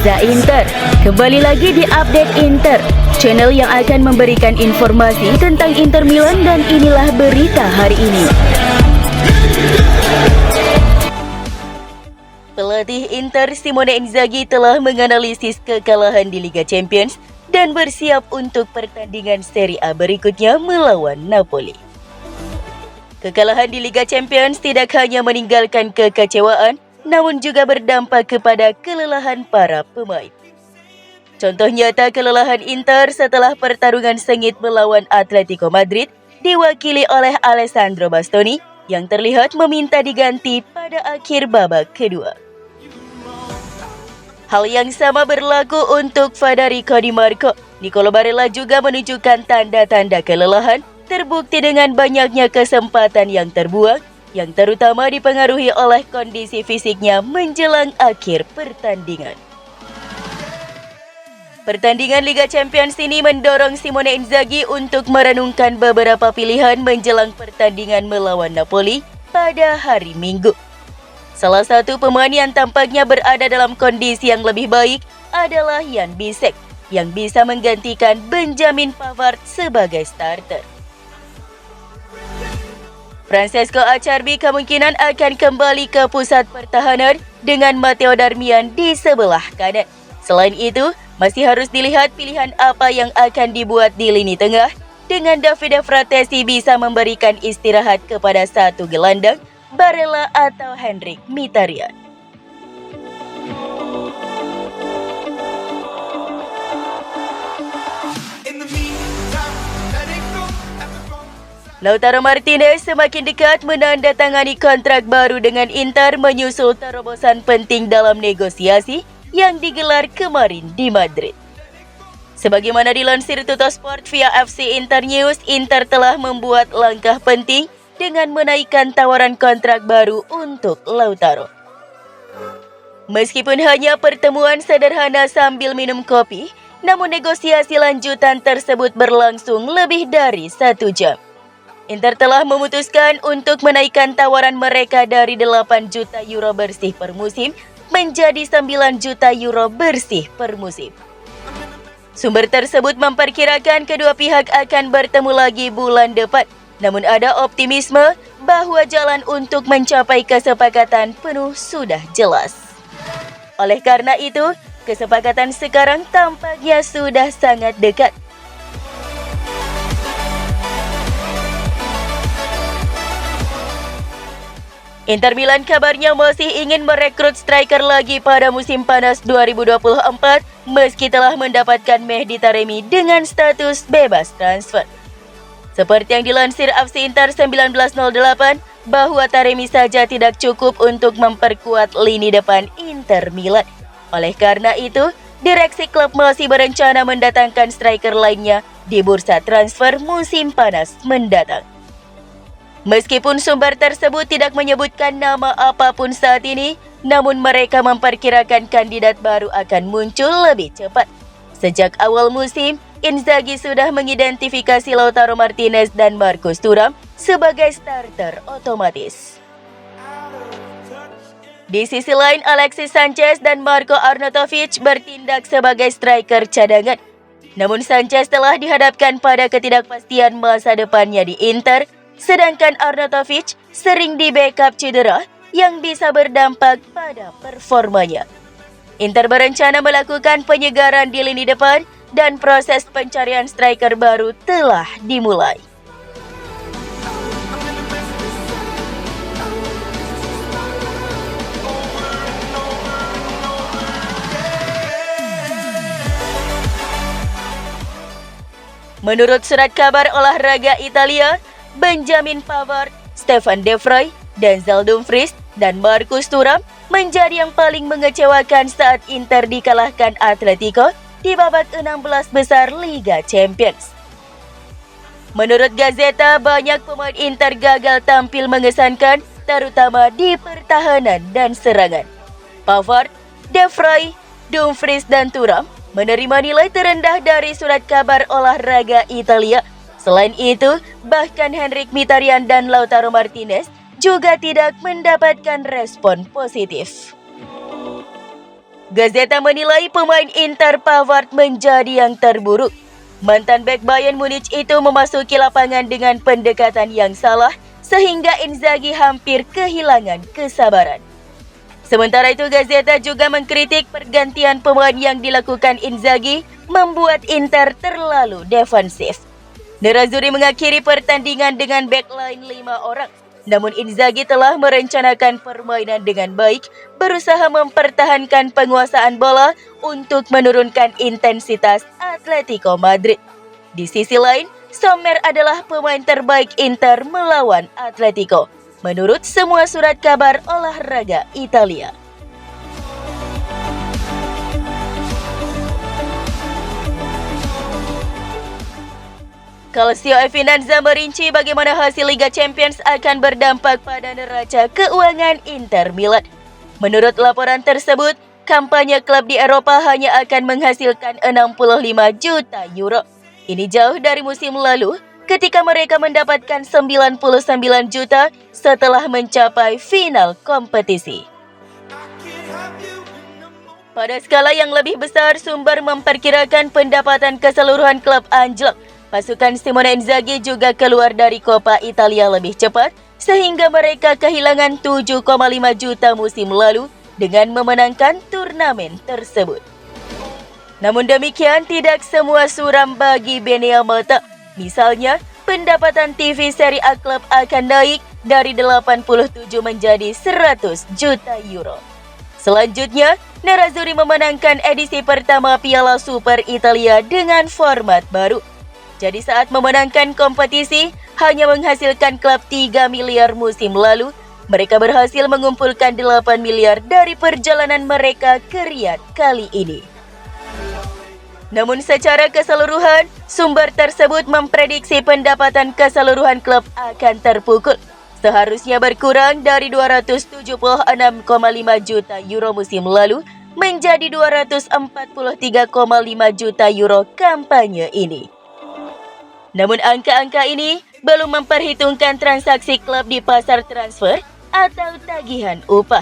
Netizen Inter. Kembali lagi di Update Inter, channel yang akan memberikan informasi tentang Inter Milan, dan inilah berita hari ini. Pelatih Inter Simone Inzaghi telah menganalisis kekalahan di Liga Champions dan bersiap untuk pertandingan Serie A berikutnya melawan Napoli. Kekalahan di Liga Champions tidak hanya meninggalkan kekecewaan, namun juga berdampak kepada kelelahan para pemain. Contoh nyata kelelahan Inter setelah pertarungan sengit melawan Atletico Madrid diwakili oleh Alessandro Bastoni yang terlihat meminta diganti pada akhir babak kedua. Hal yang sama berlaku untuk Federico Di Marco. Nicolo Barella juga menunjukkan tanda-tanda kelelahan, terbukti dengan banyaknya kesempatan yang terbuang, yang terutama dipengaruhi oleh kondisi fisiknya menjelang akhir pertandingan. Pertandingan Liga Champions ini mendorong Simone Inzaghi untuk merenungkan beberapa pilihan menjelang pertandingan melawan Napoli pada hari Minggu. Salah satu pemain yang tampaknya berada dalam kondisi yang lebih baik adalah Jan Bisek, yang bisa menggantikan Benjamin Pavard sebagai starter. Francesco Acerbi kemungkinan akan kembali ke pusat pertahanan dengan Matteo Darmian di sebelah kanan. Selain itu, masih harus dilihat pilihan apa yang akan dibuat di lini tengah, dengan Davide Fratesi bisa memberikan istirahat kepada satu gelandang, Barella atau Henrik Mkhitaryan. Lautaro Martinez semakin dekat menandatangani kontrak baru dengan Inter menyusul terobosan penting dalam negosiasi yang digelar kemarin di Madrid. Sebagaimana dilansir Tuttosport via FC Inter News, Inter telah membuat langkah penting dengan menaikkan tawaran kontrak baru untuk Lautaro. Meskipun hanya pertemuan sederhana sambil minum kopi, namun negosiasi lanjutan tersebut berlangsung lebih dari 1 jam. Inter telah memutuskan untuk menaikkan tawaran mereka dari 8 juta euro bersih per musim menjadi 9 juta euro bersih per musim. Sumber tersebut memperkirakan kedua pihak akan bertemu lagi bulan depan, namun ada optimisme bahwa jalan untuk mencapai kesepakatan penuh sudah jelas. Oleh karena itu, kesepakatan sekarang tampaknya sudah sangat dekat. Inter Milan kabarnya masih ingin merekrut striker lagi pada musim panas 2024 meski telah mendapatkan Mehdi Taremi dengan status bebas transfer. Seperti yang dilansir FC Inter 1908, bahwa Taremi saja tidak cukup untuk memperkuat lini depan Inter Milan. Oleh karena itu, direksi klub masih berencana mendatangkan striker lainnya di bursa transfer musim panas mendatang. Meskipun sumber tersebut tidak menyebutkan nama apapun saat ini, namun mereka memperkirakan kandidat baru akan muncul lebih cepat. Sejak awal musim, Inzaghi sudah mengidentifikasi Lautaro Martinez dan Marcus Thuram sebagai starter otomatis. Di sisi lain, Alexis Sanchez dan Marko Arnautovic bertindak sebagai striker cadangan. Namun Sanchez telah dihadapkan pada ketidakpastian masa depannya di Inter, sedangkan Arnautovic sering di-backup cedera yang bisa berdampak pada performanya. Inter berencana melakukan penyegaran di lini depan dan proses pencarian striker baru telah dimulai. Menurut surat kabar olahraga Italia, Benjamin Pavard, Stefan De Vrij, Denzel Dumfries, dan Marcus Thuram menjadi yang paling mengecewakan saat Inter dikalahkan Atletico di babak 16 besar Liga Champions. Menurut Gazeta, banyak pemain Inter gagal tampil mengesankan, terutama di pertahanan dan serangan. Pavard, De Vrij, Dumfries, dan Thuram menerima nilai terendah dari surat kabar olahraga Italia. Selain itu, bahkan Henrik Mkhitaryan dan Lautaro Martinez juga tidak mendapatkan respon positif. Gazeta menilai pemain Inter Pavard menjadi yang terburuk. Mantan bek Bayern Munich itu memasuki lapangan dengan pendekatan yang salah sehingga Inzaghi hampir kehilangan kesabaran. Sementara itu Gazeta juga mengkritik pergantian pemain yang dilakukan Inzaghi membuat Inter terlalu defensif. Nerazzurri mengakhiri pertandingan dengan backline 5 orang. Namun Inzaghi telah merencanakan permainan dengan baik, berusaha mempertahankan penguasaan bola untuk menurunkan intensitas Atletico Madrid. Di sisi lain, Sommer adalah pemain terbaik Inter melawan Atletico, menurut semua surat kabar olahraga Italia. Calcio Finanza merinci bagaimana hasil Liga Champions akan berdampak pada neraca keuangan Inter Milan. Menurut laporan tersebut, kampanye klub di Eropa hanya akan menghasilkan 65 juta euro. Ini jauh dari musim lalu ketika mereka mendapatkan 99 juta setelah mencapai final kompetisi. Pada skala yang lebih besar, sumber memperkirakan pendapatan keseluruhan klub anjlok. Pasukan Simone Inzaghi juga keluar dari Coppa Italia lebih cepat, sehingga mereka kehilangan 7,5 juta musim lalu dengan memenangkan turnamen tersebut. Namun demikian, tidak semua suram bagi Beneamata. Misalnya, pendapatan TV Serie A klub akan naik dari 87 menjadi 100 juta euro. Selanjutnya, Nerazzurri memenangkan edisi pertama Piala Super Italia dengan format baru. Jadi saat memenangkan kompetisi hanya menghasilkan klub 3 miliar musim lalu, mereka berhasil mengumpulkan 8 miliar dari perjalanan mereka ke Riyadh kali ini. Namun secara keseluruhan, sumber tersebut memprediksi pendapatan keseluruhan klub akan terpukul. Seharusnya berkurang dari 276,5 juta euro musim lalu menjadi 243,5 juta euro kampanye ini. Namun angka-angka ini belum memperhitungkan transaksi klub di pasar transfer atau tagihan upah.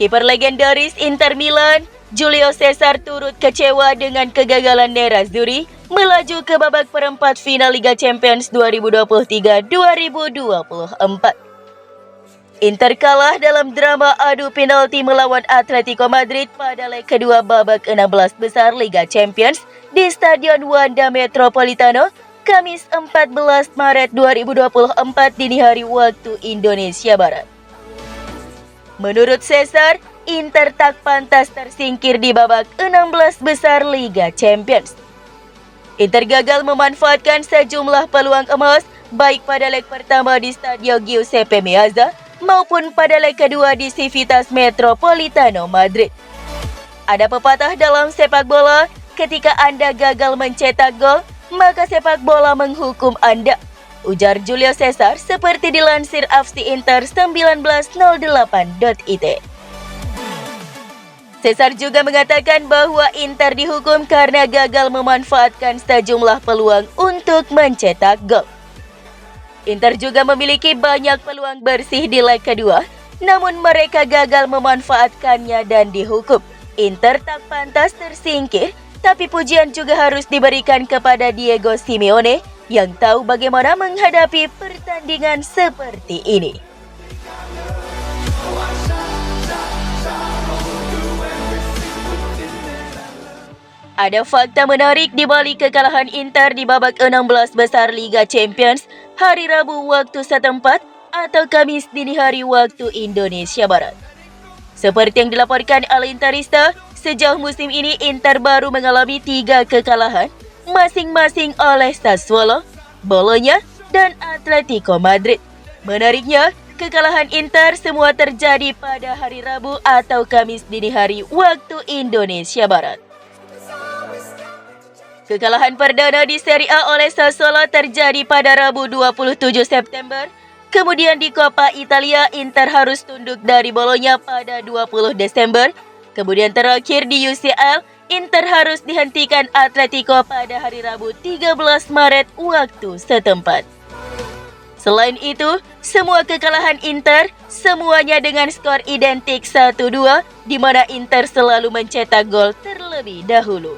Kiper legendaris Inter Milan, Julio Cesar turut kecewa dengan kegagalan Nerazzurri melaju ke babak perempat final Liga Champions 2023-2024. Inter kalah dalam drama adu penalti melawan Atletico Madrid pada leg kedua babak 16 besar Liga Champions di Stadion Wanda Metropolitano, Kamis 14 Maret 2024 dini hari waktu Indonesia Barat. Menurut Cesar, Inter tak pantas tersingkir di babak 16 besar Liga Champions. Inter gagal memanfaatkan sejumlah peluang emas baik pada leg pertama di Stadio Giuseppe Meazza maupun pada leg kedua di Civitas Metropolitano Madrid. Ada pepatah dalam sepak bola, ketika Anda gagal mencetak gol, maka sepak bola menghukum Anda, ujar Julio Cesar seperti dilansir AFC Inter 1908.it. Cesar juga mengatakan bahwa Inter dihukum karena gagal memanfaatkan sejumlah peluang untuk mencetak gol. Inter juga memiliki banyak peluang bersih di leg kedua, namun mereka gagal memanfaatkannya dan dihukum. Inter tak pantas tersingkir, tapi pujian juga harus diberikan kepada Diego Simeone yang tahu bagaimana menghadapi pertandingan seperti ini. Ada fakta menarik di balik kekalahan Inter di babak 16 besar Liga Champions hari Rabu waktu setempat atau Kamis dini hari waktu Indonesia Barat. Seperti yang dilaporkan Al Interista, sejauh musim ini Inter baru mengalami 3 kekalahan, masing-masing oleh Sassuolo, Bologna, dan Atletico Madrid. Menariknya, kekalahan Inter semua terjadi pada hari Rabu atau Kamis dini hari waktu Indonesia Barat. Kekalahan perdana di Serie A oleh Sassuolo terjadi pada Rabu 27 September. Kemudian di Coppa Italia, Inter harus tunduk dari Bologna pada 20 Desember. Kemudian terakhir di UCL, Inter harus dihentikan Atletico pada hari Rabu 13 Maret waktu setempat. Selain itu, semua kekalahan Inter semuanya dengan skor identik 1-2, di mana Inter selalu mencetak gol terlebih dahulu.